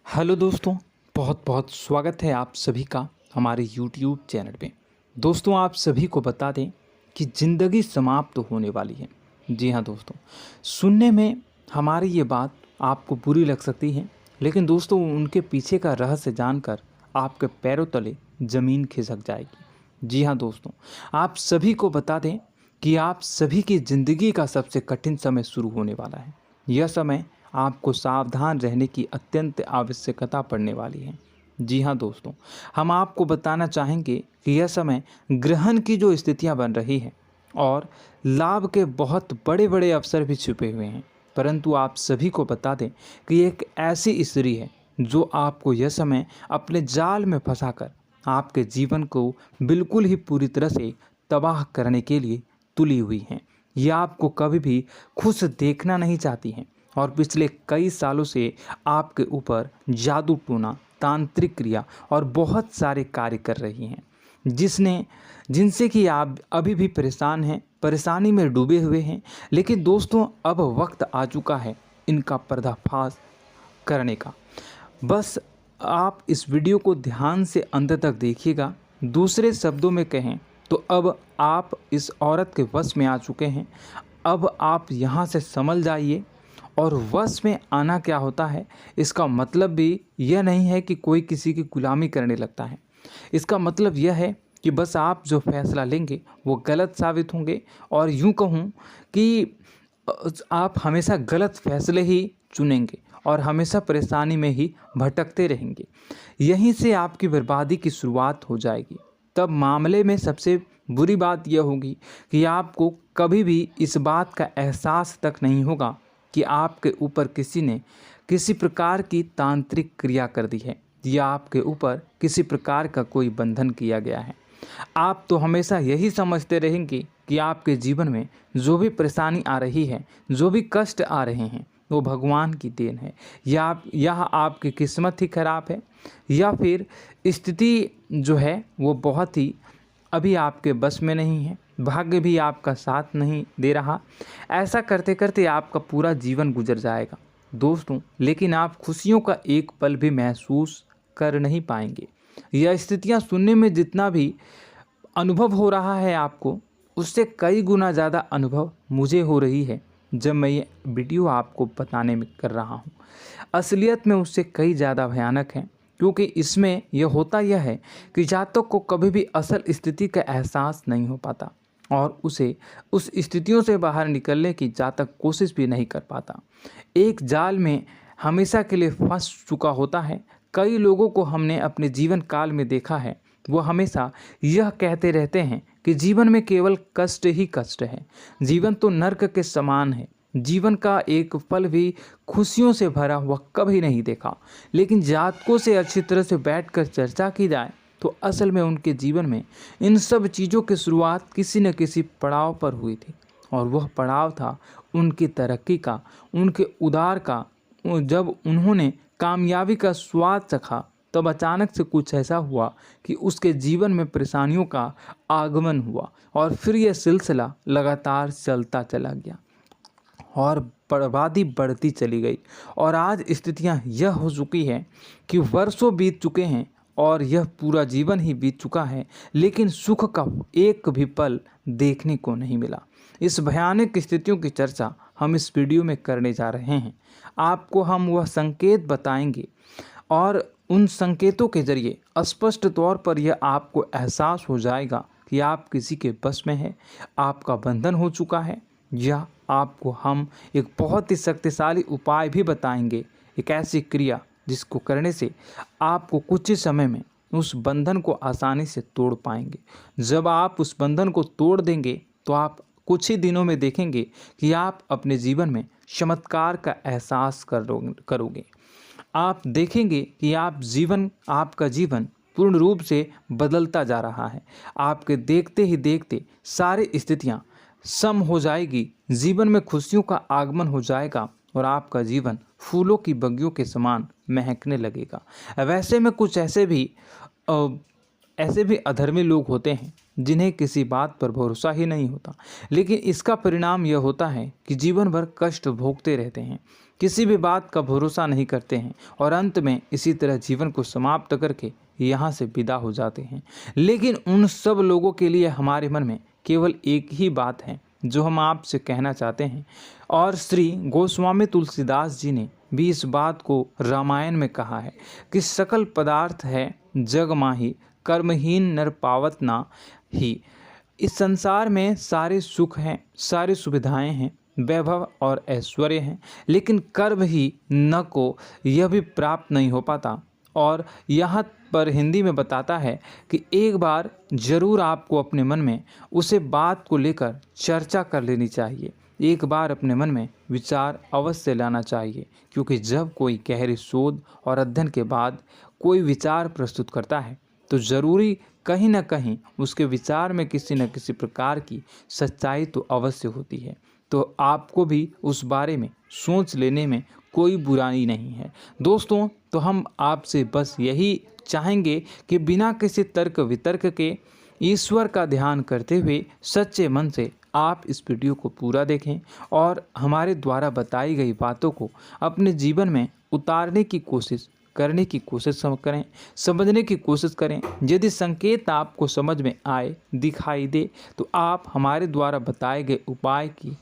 Hello दोस्तों, बहुत बहुत स्वागत है आप सभी का हमारे YouTube चैनल पे। दोस्तों, आप सभी को बता दें कि ज़िंदगी समाप्त होने वाली है। जी हाँ दोस्तों, सुनने में हमारी ये बात आपको बुरी लग सकती है, लेकिन दोस्तों उनके पीछे का रहस्य जानकर आपके पैरों तले ज़मीन खिसक जाएगी। जी हाँ दोस्तों, आप सभी को बता दें कि आप सभी की ज़िंदगी का सबसे कठिन समय शुरू होने वाला है। यह समय आपको सावधान रहने की अत्यंत आवश्यकता पड़ने वाली है। जी हाँ दोस्तों, हम आपको बताना चाहेंगे कि यह समय ग्रहण की जो स्थितियाँ बन रही है और लाभ के बहुत बड़े बड़े अवसर भी छुपे हुए हैं। परंतु आप सभी को बता दें कि एक ऐसी स्त्री है जो आपको यह समय अपने जाल में फंसाकर आपके जीवन को बिल्कुल ही पूरी तरह से तबाह करने के लिए तुली हुई हैं। यह आपको कभी भी खुश देखना नहीं चाहती हैं और पिछले कई सालों से आपके ऊपर जादू टोना, तांत्रिक क्रिया और बहुत सारे कार्य कर रही हैं, जिनसे कि आप अभी भी परेशान हैं, परेशानी में डूबे हुए हैं। लेकिन दोस्तों, अब वक्त आ चुका है इनका पर्दाफाश करने का। बस आप इस वीडियो को ध्यान से अंत तक देखिएगा। दूसरे शब्दों में कहें तो अब आप इस औरत के वश में आ चुके हैं। अब आप यहाँ से संभल जाइए। और वश में आना क्या होता है, इसका मतलब भी यह नहीं है कि कोई किसी की गुलामी करने लगता है। इसका मतलब यह है कि बस आप जो फैसला लेंगे वो गलत साबित होंगे, और यूँ कहूँ कि आप हमेशा गलत फैसले ही चुनेंगे और हमेशा परेशानी में ही भटकते रहेंगे। यहीं से आपकी बर्बादी की शुरुआत हो जाएगी। तब मामले में सबसे बुरी बात यह होगी कि आपको कभी भी इस बात का एहसास तक नहीं होगा कि आपके ऊपर किसी ने किसी प्रकार की तांत्रिक क्रिया कर दी है या आपके ऊपर किसी प्रकार का कोई बंधन किया गया है। आप तो हमेशा यही समझते रहेंगे कि आपके जीवन में जो भी परेशानी आ रही है, जो भी कष्ट आ रहे हैं, वो भगवान की देन है, या आपकी किस्मत ही खराब है, या फिर स्थिति जो है वो बहुत ही अभी आपके बस में नहीं है, भाग्य भी आपका साथ नहीं दे रहा। ऐसा करते करते आपका पूरा जीवन गुजर जाएगा दोस्तों, लेकिन आप खुशियों का एक पल भी महसूस कर नहीं पाएंगे। यह स्थितियां सुनने में जितना भी अनुभव हो रहा है आपको, उससे कई गुना ज़्यादा अनुभव मुझे हो रही है जब मैं ये वीडियो आपको बताने में कर रहा हूँ। असलियत में उससे कई ज़्यादा भयानक है, क्योंकि इसमें यह होता यह है कि जातक को कभी भी असल स्थिति का एहसास नहीं हो पाता और उसे उस स्थितियों से बाहर निकलने की जातक कोशिश भी नहीं कर पाता। एक जाल में हमेशा के लिए फंस चुका होता है। कई लोगों को हमने अपने जीवन काल में देखा है, वो हमेशा यह कहते रहते हैं कि जीवन में केवल कष्ट ही कष्ट है, जीवन तो नर्क के समान है, जीवन का एक पल भी खुशियों से भरा हुआ कभी नहीं देखा। लेकिन जातकों से अच्छी तरह से बैठकर चर्चा की जाए तो असल में उनके जीवन में इन सब चीज़ों की शुरुआत किसी न किसी पड़ाव पर हुई थी, और वह पड़ाव था उनकी तरक्की का, उनके उदार का। जब उन्होंने कामयाबी का स्वाद चखा, तब अचानक से कुछ ऐसा हुआ कि उसके जीवन में परेशानियों का आगमन हुआ, और फिर यह सिलसिला लगातार चलता चला गया और बर्बादी बढ़ती चली गई। और आज स्थितियां यह हो चुकी है कि वर्षों बीत चुके हैं और यह पूरा जीवन ही बीत चुका है, लेकिन सुख का एक भी पल देखने को नहीं मिला। इस भयानक स्थितियों की चर्चा हम इस वीडियो में करने जा रहे हैं। आपको हम वह संकेत बताएंगे और उन संकेतों के जरिए स्पष्ट तौर पर यह आपको एहसास हो जाएगा कि आप किसी के बस में हैं, आपका बंधन हो चुका है, या आपको हम एक बहुत ही शक्तिशाली उपाय भी बताएंगे, एक ऐसी क्रिया जिसको करने से आपको कुछ ही समय में उस बंधन को आसानी से तोड़ पाएंगे। जब आप उस बंधन को तोड़ देंगे तो आप कुछ ही दिनों में देखेंगे कि आप अपने जीवन में चमत्कार का एहसास करोगे। आप देखेंगे कि आपका जीवन पूर्ण रूप से बदलता जा रहा है। आपके देखते ही देखते सारी स्थितियां सम हो जाएगी, जीवन में खुशियों का आगमन हो जाएगा और आपका जीवन फूलों की बगियों के समान महकने लगेगा। वैसे में कुछ ऐसे भी अधर्मी लोग होते हैं जिन्हें किसी बात पर भरोसा ही नहीं होता, लेकिन इसका परिणाम यह होता है कि जीवन भर कष्ट भोगते रहते हैं, किसी भी बात का भरोसा नहीं करते हैं और अंत में इसी तरह जीवन को समाप्त करके यहाँ से विदा हो जाते हैं। लेकिन उन सब लोगों के लिए हमारे मन में केवल एक ही बात है जो हम आपसे कहना चाहते हैं, और श्री गोस्वामी तुलसीदास जी ने भी इस बात को रामायण में कहा है कि सकल पदार्थ है जग माही, कर्महीन नर पावत ना ही। इस संसार में सारे सुख हैं, सारी सुविधाएं हैं, वैभव और ऐश्वर्य हैं, लेकिन कर्म ही न को यह भी प्राप्त नहीं हो पाता। और यहाँ पर हिंदी में बताता है कि एक बार जरूर आपको अपने मन में उसे बात को लेकर चर्चा कर लेनी चाहिए, एक बार अपने मन में विचार अवश्य लाना चाहिए, क्योंकि जब कोई गहरी शोध और अध्ययन के बाद कोई विचार प्रस्तुत करता है तो ज़रूरी कहीं ना कहीं उसके विचार में किसी न किसी प्रकार की सच्चाई तो अवश्य होती है। तो आपको भी उस बारे में सोच लेने में कोई बुराई नहीं है। दोस्तों, तो हम आपसे बस यही चाहेंगे कि बिना किसी तर्क वितर्क के ईश्वर का ध्यान करते हुए सच्चे मन से आप इस वीडियो को पूरा देखें और हमारे द्वारा बताई गई बातों को अपने जीवन में उतारने की कोशिश करने की कोशिश करें, समझने की कोशिश करें। यदि संकेत आपको समझ में आए, दिखाई दे, तो आप हमारे द्वारा बताए गए उपाय की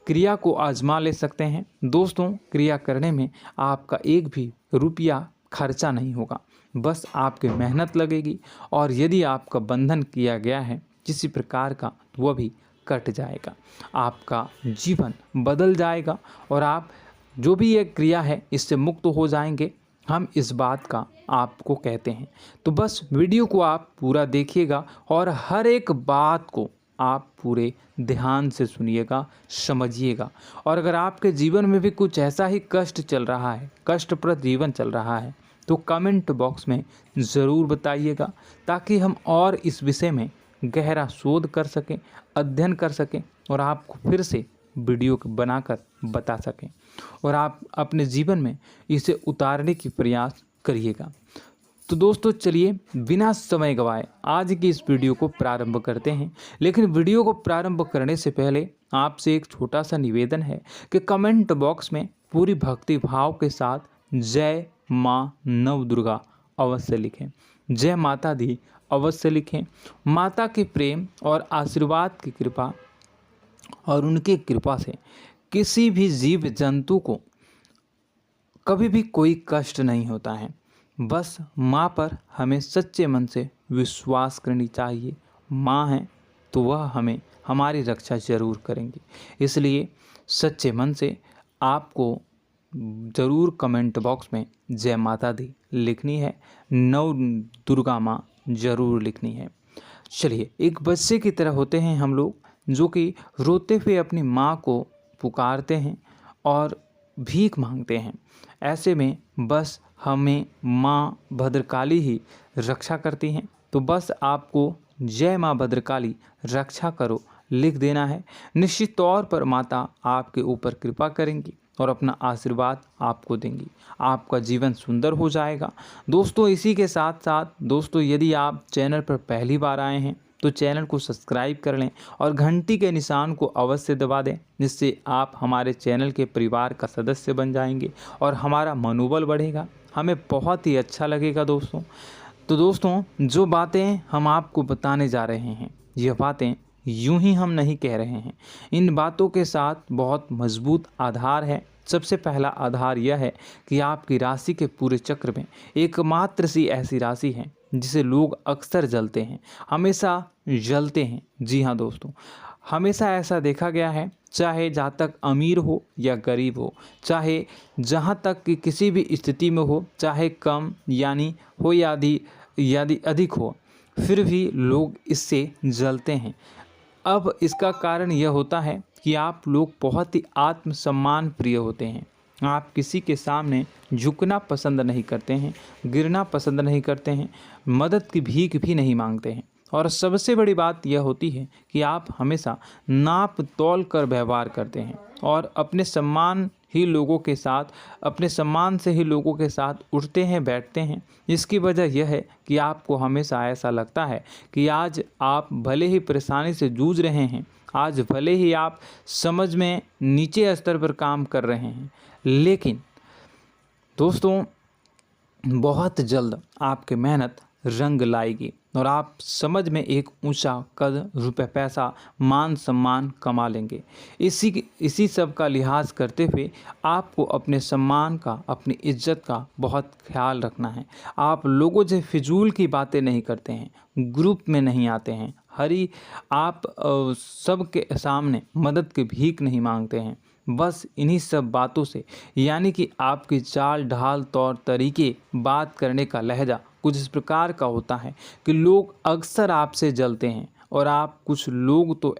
क्रिया को आजमा ले सकते हैं। दोस्तों, क्रिया करने में आपका एक भी रुपया खर्चा नहीं होगा, बस आपकी मेहनत लगेगी, और यदि आपका बंधन किया गया है किसी प्रकार का तो वह भी कट जाएगा, आपका जीवन बदल जाएगा और आप जो भी ये क्रिया है इससे मुक्त हो जाएंगे। हम इस बात का आपको कहते हैं। तो बस वीडियो को आप पूरा देखिएगा और हर एक बात को आप पूरे ध्यान से सुनिएगा, समझिएगा। और अगर आपके जीवन में भी कुछ ऐसा ही कष्ट चल रहा है, कष्टप्रद जीवन चल रहा है, तो कमेंट बॉक्स में ज़रूर बताइएगा, ताकि हम और इस विषय में गहरा शोध कर सकें, अध्ययन कर सकें और आपको फिर से वीडियो बनाकर बता सकें और आप अपने जीवन में इसे उतारने की प्रयास करिएगा। तो दोस्तों, चलिए बिना समय गवाए आज की इस वीडियो को प्रारंभ करते हैं। लेकिन वीडियो को प्रारंभ करने से पहले आपसे एक छोटा सा निवेदन है कि कमेंट बॉक्स में पूरी भक्ति भाव के साथ जय माँ नव दुर्गा अवश्य लिखें, जय माता दी अवश्य लिखें। माता के प्रेम और आशीर्वाद की कृपा और उनकी कृपा से किसी भी जीव जंतु को कभी भी कोई कष्ट नहीं होता है। बस माँ पर हमें सच्चे मन से विश्वास करनी चाहिए। माँ है तो वह हमें हमारी रक्षा जरूर करेंगी। इसलिए सच्चे मन से आपको ज़रूर कमेंट बॉक्स में जय माता दी लिखनी है, नव दुर्गा माँ ज़रूर लिखनी है। चलिए, एक बच्चे की तरह होते हैं हम लोग, जो कि रोते हुए अपनी माँ को पुकारते हैं और भीख मांगते हैं। ऐसे में बस हमें माँ भद्रकाली ही रक्षा करती हैं। तो बस आपको जय माँ भद्रकाली रक्षा करो लिख देना है। निश्चित तौर पर माता आपके ऊपर कृपा करेंगी और अपना आशीर्वाद आपको देंगी, आपका जीवन सुंदर हो जाएगा। दोस्तों, इसी के साथ साथ दोस्तों, यदि आप चैनल पर पहली बार आए हैं तो चैनल को सब्सक्राइब कर लें और घंटी के निशान को अवश्य दबा दें, जिससे आप हमारे चैनल के परिवार का सदस्य बन जाएंगे और हमारा मनोबल बढ़ेगा, हमें बहुत ही अच्छा लगेगा दोस्तों। तो दोस्तों, जो बातें हम आपको बताने जा रहे हैं, यह बातें यूं ही हम नहीं कह रहे हैं। इन बातों के साथ बहुत मजबूत आधार है। सबसे पहला आधार यह है कि आपकी राशि के पूरे चक्र में एकमात्र सी ऐसी राशि है जिसे लोग अक्सर जलते हैं, हमेशा जलते हैं। जी हाँ दोस्तों, हमेशा ऐसा देखा गया है, चाहे जहाँ तक अमीर हो या गरीब हो, चाहे जहाँ तक कि किसी भी स्थिति में हो, चाहे कम यानी हो या अधिक हो, फिर भी लोग इससे जलते हैं। अब इसका कारण यह होता है कि आप लोग बहुत ही आत्मसम्मान प्रिय होते हैं। आप किसी के सामने झुकना पसंद नहीं करते हैं, गिरना पसंद नहीं करते हैं, मदद की भीख भी नहीं मांगते हैं। और सबसे बड़ी बात यह होती है कि आप हमेशा नाप तोल कर व्यवहार करते हैं और अपने सम्मान ही लोगों के साथ, अपने सम्मान से ही लोगों के साथ उठते हैं, बैठते हैं। इसकी वजह यह है कि आपको हमेशा ऐसा लगता है कि आज आप भले ही परेशानी से जूझ रहे हैं, आज भले ही आप समझ में नीचे स्तर पर काम कर रहे हैं, लेकिन दोस्तों बहुत जल्द आपकी मेहनत रंग लाएगी और आप समझ में एक ऊंचा कद, रुपए, पैसा, मान सम्मान कमा लेंगे। इसी सब का लिहाज करते हुए आपको अपने सम्मान का, अपनी इज्जत का बहुत ख्याल रखना है। आप लोगों से फिजूल की बातें नहीं करते हैं, ग्रुप में नहीं आते हैं, आप सबके सामने मदद की भीख नहीं मांगते हैं। बस इन्हीं सब बातों से, यानी कि आपकी चाल ढाल, तौर तरीके, बात करने का लहजा कुछ इस प्रकार का होता है कि लोग अक्सर आपसे जलते हैं और कुछ लोग तो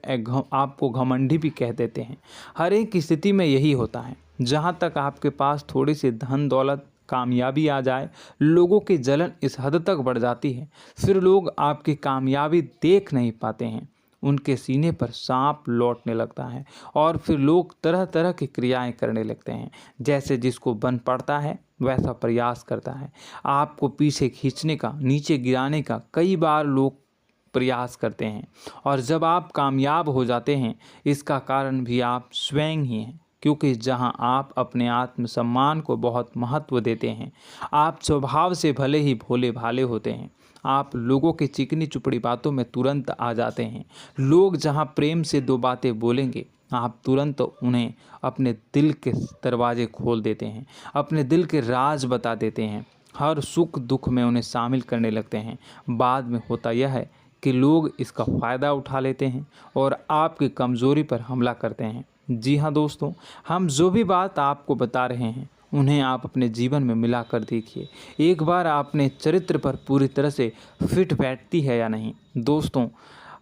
आपको घमंडी भी कह देते हैं। हर एक स्थिति में यही होता है। जहाँ तक आपके पास थोड़ी सी धन दौलत, कामयाबी आ जाए, लोगों की जलन इस हद तक बढ़ जाती है, फिर लोग आपकी कामयाबी देख नहीं पाते हैं, उनके सीने पर सांप लौटने लगता है और फिर लोग तरह तरह की क्रियाएं करने लगते हैं। जैसे जिसको बन पड़ता है वैसा प्रयास करता है। आपको पीछे खींचने का, नीचे गिराने का कई बार लोग प्रयास करते हैं और जब आप कामयाब हो जाते हैं, इसका कारण भी आप स्वयं ही हैं। क्योंकि जहां आप अपने आत्मसम्मान को बहुत महत्व देते हैं, आप स्वभाव से भले ही भोले भाले होते हैं, आप लोगों की चिकनी चुपड़ी बातों में तुरंत आ जाते हैं। लोग जहां प्रेम से दो बातें बोलेंगे, आप तुरंत उन्हें अपने दिल के दरवाजे खोल देते हैं, अपने दिल के राज बता देते हैं, हर सुख दुख में उन्हें शामिल करने लगते हैं। बाद में होता यह है कि लोग इसका फ़ायदा उठा लेते हैं और आपकी कमज़ोरी पर हमला करते हैं। जी हाँ दोस्तों, हम जो भी बात आपको बता रहे हैं उन्हें आप अपने जीवन में मिला कर देखिए। एक बार आपने चरित्र पर पूरी तरह से फिट बैठती है या नहीं। दोस्तों,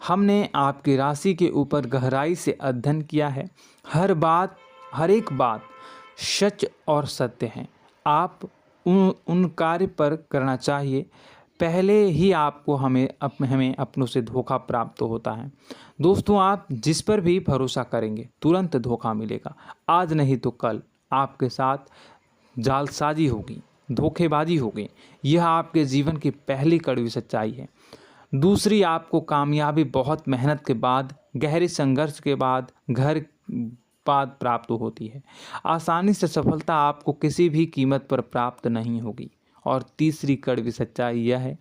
हमने आपकी राशि के ऊपर गहराई से अध्ययन किया है। हर एक बात सच और सत्य है। आप उन कार्य पर करना चाहिए, पहले ही आपको हमें अपनों से धोखा प्राप्त होता है। दोस्तों, आप जिस पर भी भरोसा करेंगे तुरंत धोखा मिलेगा। आज नहीं तो कल आपके साथ जालसाजी होगी, धोखेबाजी होगी। यह आपके जीवन की पहली कड़वी सच्चाई है। दूसरी, आपको कामयाबी बहुत मेहनत के बाद, गहरे संघर्ष के बाद प्राप्त होती है। आसानी से सफलता आपको किसी भी कीमत पर प्राप्त नहीं होगी। और तीसरी कड़वी सच्चाई यह है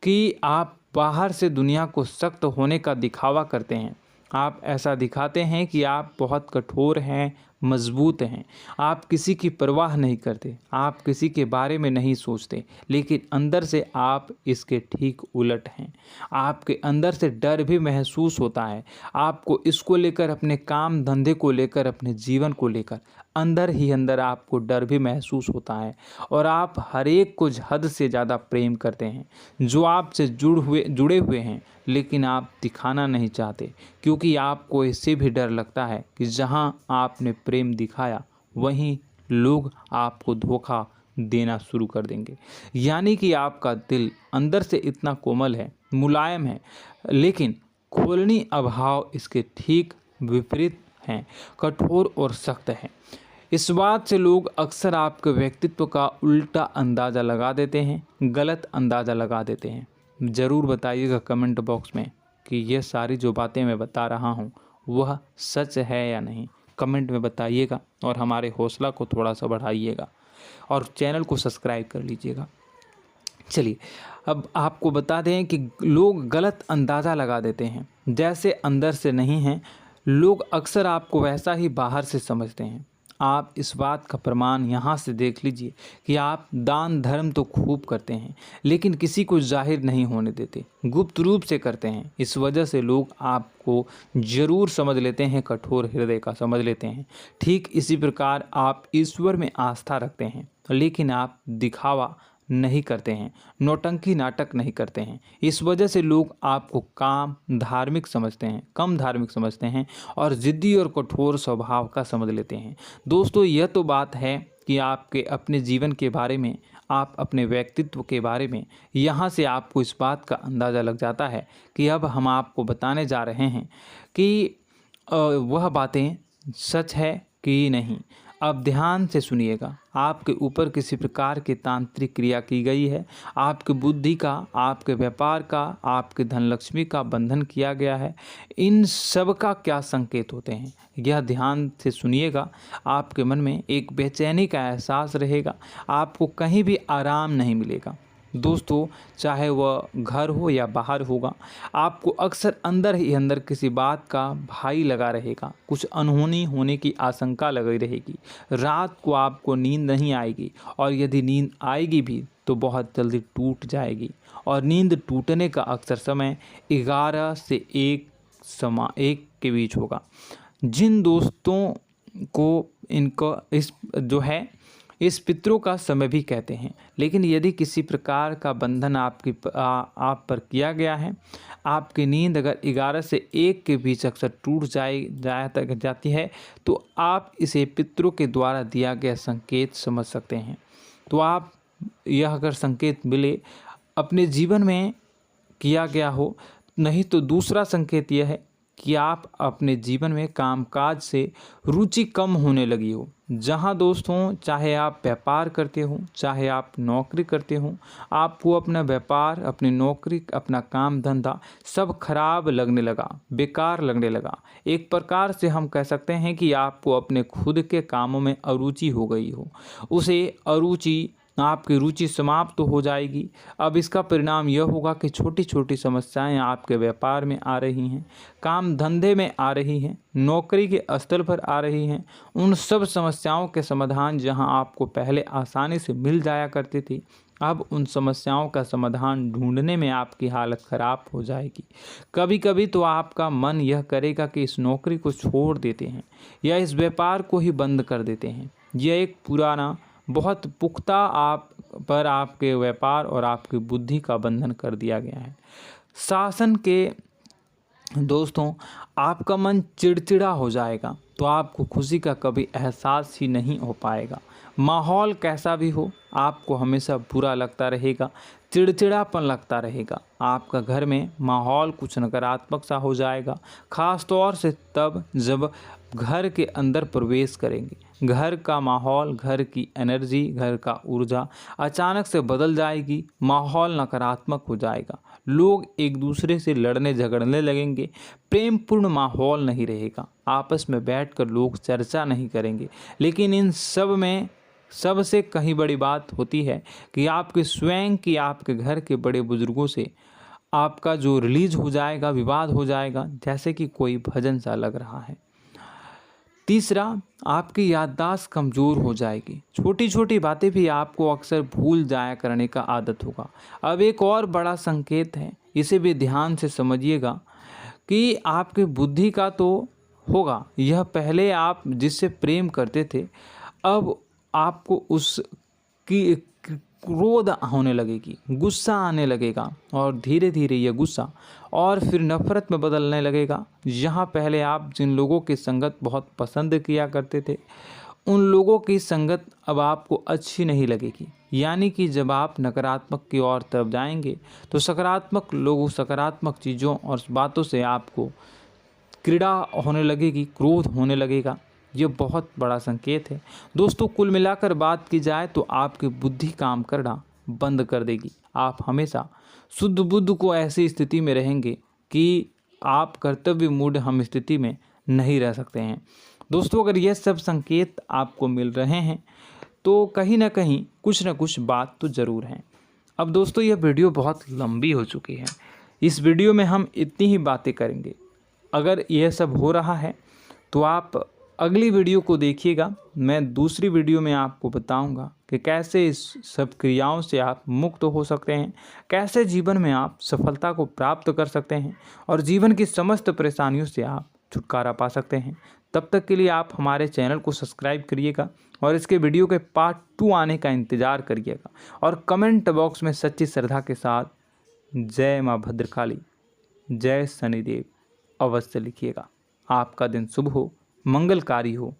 कि आप बाहर से दुनिया को सख्त होने का दिखावा करते हैं। आप ऐसा दिखाते हैं कि आप बहुत कठोर हैं, मजबूत हैं, आप किसी की परवाह नहीं करते, आप किसी के बारे में नहीं सोचते, लेकिन अंदर से आप इसके ठीक उलट हैं। आपके अंदर से डर भी महसूस होता है। आपको इसको लेकर, अपने काम धंधे को लेकर, अपने जीवन को लेकर अंदर ही अंदर आपको डर भी महसूस होता है और आप हर एक को हद से ज़्यादा प्रेम करते हैं, जो आपसे जुड़े हुए हैं, लेकिन आप दिखाना नहीं चाहते, क्योंकि आपको इससे भी डर लगता है कि जहां आपने प्रेम दिखाया वहीं लोग आपको धोखा देना शुरू कर देंगे। यानी कि आपका दिल अंदर से इतना कोमल है, मुलायम है, लेकिन खोलनी अभाव इसके ठीक विपरीत हैं, कठोर और सख्त है। इस बात से लोग अक्सर आपके व्यक्तित्व का उल्टा अंदाज़ा लगा देते हैं, गलत अंदाज़ा लगा देते हैं। ज़रूर बताइएगा कमेंट बॉक्स में कि ये सारी जो बातें मैं बता रहा हूँ वह सच है या नहीं। कमेंट में बताइएगा और हमारे हौसला को थोड़ा सा बढ़ाइएगा और चैनल को सब्सक्राइब कर लीजिएगा। चलिए, अब आपको बता दें कि लोग गलत अंदाज़ा लगा देते हैं। जैसे अंदर से नहीं हैं, लोग अक्सर आपको वैसा ही बाहर से समझते हैं। आप इस बात का प्रमाण यहाँ से देख लीजिए कि आप दान धर्म तो खूब करते हैं, लेकिन किसी को जाहिर नहीं होने देते, गुप्त रूप से करते हैं। इस वजह से लोग आपको ज़रूर समझ लेते हैं, कठोर हृदय का समझ लेते हैं। ठीक इसी प्रकार आप ईश्वर में आस्था रखते हैं, लेकिन आप दिखावा नहीं करते हैं, नौटंकी नाटक नहीं करते हैं। इस वजह से लोग आपको कम धार्मिक समझते हैं और ज़िद्दी और कठोर स्वभाव का समझ लेते हैं। दोस्तों, यह तो बात है कि आपके अपने जीवन के बारे में, आप अपने व्यक्तित्व के बारे में, यहाँ से आपको इस बात का अंदाज़ा लग जाता है कि अब हम आपको बताने जा रहे हैं कि वह बातें सच है कि नहीं। अब ध्यान से सुनिएगा। आपके ऊपर किसी प्रकार की तांत्रिक क्रिया की गई है, आपकी बुद्धि का, आपके व्यापार का, आपके धन लक्ष्मी का बंधन किया गया है। इन सब का क्या संकेत होते हैं, यह ध्यान से सुनिएगा। आपके मन में एक बेचैनी का एहसास रहेगा, आपको कहीं भी आराम नहीं मिलेगा। दोस्तों, चाहे वह घर हो या बाहर होगा, आपको अक्सर अंदर ही अंदर किसी बात का भाई लगा रहेगा। कुछ अनहोनी होने की आशंका लगी रहेगी। रात को आपको नींद नहीं आएगी, और यदि नींद आएगी भी तो बहुत जल्दी टूट जाएगी। और नींद टूटने का अक्सर समय 11 से 1 के बीच होगा। जिन दोस्तों को इनको इस पितरों का समय भी कहते हैं। लेकिन यदि किसी प्रकार का बंधन आप पर किया गया है, आपकी नींद अगर 11 से 1 के बीच अक्सर टूट जाती है, तो आप इसे पितरों के द्वारा दिया गया संकेत समझ सकते हैं। तो आप यह अगर संकेत मिले अपने जीवन में किया गया हो, नहीं तो दूसरा संकेत यह है कि आप अपने जीवन में कामकाज से रुचि कम होने लगी हो। जहां दोस्तों, चाहे आप व्यापार करते हो, चाहे आप नौकरी करते हो, आपको अपना व्यापार, अपनी नौकरी, अपना काम धंधा सब खराब लगने लगा, बेकार लगने लगा। एक प्रकार से हम कह सकते हैं कि आपको अपने खुद के कामों में अरुचि हो गई हो। उसे अरुचि, आपकी रुचि समाप्त तो हो जाएगी। अब इसका परिणाम यह होगा कि छोटी छोटी समस्याएं आपके व्यापार में आ रही हैं, काम धंधे में आ रही हैं, नौकरी के स्थल पर आ रही हैं। उन सब समस्याओं के समाधान जहां आपको पहले आसानी से मिल जाया करती थी, अब उन समस्याओं का समाधान ढूंढने में आपकी हालत ख़राब हो जाएगी। कभी कभी तो आपका मन यह करेगा कि इस नौकरी को छोड़ देते हैं या इस व्यापार को ही बंद कर देते हैं। यह एक पुराना, बहुत पुख्ता आप पर आपके व्यापार और आपकी बुद्धि का बंधन कर दिया गया है। शासन के दोस्तों, आपका मन चिड़चिड़ा हो जाएगा, तो आपको खुशी का कभी एहसास ही नहीं हो पाएगा। माहौल कैसा भी हो, आपको हमेशा बुरा लगता रहेगा, चिड़चिड़ापन लगता रहेगा। आपका घर में माहौल कुछ नकारात्मक सा हो जाएगा, ख़ास तौर से तब जब घर के अंदर प्रवेश करेंगे। घर का माहौल, घर की एनर्जी, घर का ऊर्जा अचानक से बदल जाएगी। माहौल नकारात्मक हो जाएगा, लोग एक दूसरे से लड़ने झगड़ने लगेंगे, प्रेम पूर्ण माहौल नहीं रहेगा, आपस में बैठकर लोग चर्चा नहीं करेंगे। लेकिन इन सब में सबसे कहीं बड़ी बात होती है कि आपके स्वयं की, आपके घर के बड़े बुजुर्गों से आपका जो रिलीज हो जाएगा, विवाद हो जाएगा, जैसे कि कोई भजन सा लग रहा है। तीसरा, आपकी याददाश्त कमज़ोर हो जाएगी। छोटी छोटी बातें भी आपको अक्सर भूल जाया करने का आदत होगा। अब एक और बड़ा संकेत है, इसे भी ध्यान से समझिएगा कि आपकी बुद्धि का तो होगा, यह पहले आप जिससे प्रेम करते थे, अब आपको उसकी क्रोध होने लगेगी, गुस्सा आने लगेगा, और धीरे धीरे यह गुस्सा और फिर नफरत में बदलने लगेगा। यहाँ पहले आप जिन लोगों की संगत बहुत पसंद किया करते थे, उन लोगों की संगत अब आपको अच्छी नहीं लगेगी। यानी कि जब आप नकारात्मक की ओर तरफ जाएंगे, तो सकारात्मक लोगों, सकारात्मक चीज़ों और बातों से आपको क्रीड़ा होने लगेगी, क्रोध होने लगेगा। ये बहुत बड़ा संकेत है दोस्तों। कुल मिलाकर बात की जाए तो आपकी बुद्धि काम करना बंद कर देगी। आप हमेशा शुद्ध बुद्ध को ऐसी स्थिति में रहेंगे कि आप कर्तव्य मूढ़ हम स्थिति में नहीं रह सकते हैं। दोस्तों, अगर यह सब संकेत आपको मिल रहे हैं तो कहीं ना कहीं कुछ ना कुछ बात तो ज़रूर है। अब दोस्तों, यह वीडियो बहुत लंबी हो चुकी है, इस वीडियो में हम इतनी ही बातें करेंगे। अगर यह सब हो रहा है तो आप अगली वीडियो को देखिएगा। मैं दूसरी वीडियो में आपको बताऊंगा कि कैसे इस सब क्रियाओं से आप मुक्त हो सकते हैं, कैसे जीवन में आप सफलता को प्राप्त कर सकते हैं और जीवन की समस्त परेशानियों से आप छुटकारा पा सकते हैं। तब तक के लिए आप हमारे चैनल को सब्सक्राइब करिएगा और इसके वीडियो के पार्ट 2 आने का इंतज़ार करिएगा। और कमेंट बॉक्स में सच्ची श्रद्धा के साथ जय माँ भद्रकाली, जय शनिदेव अवश्य लिखिएगा। आपका दिन शुभ हो, मंगलकारी हो।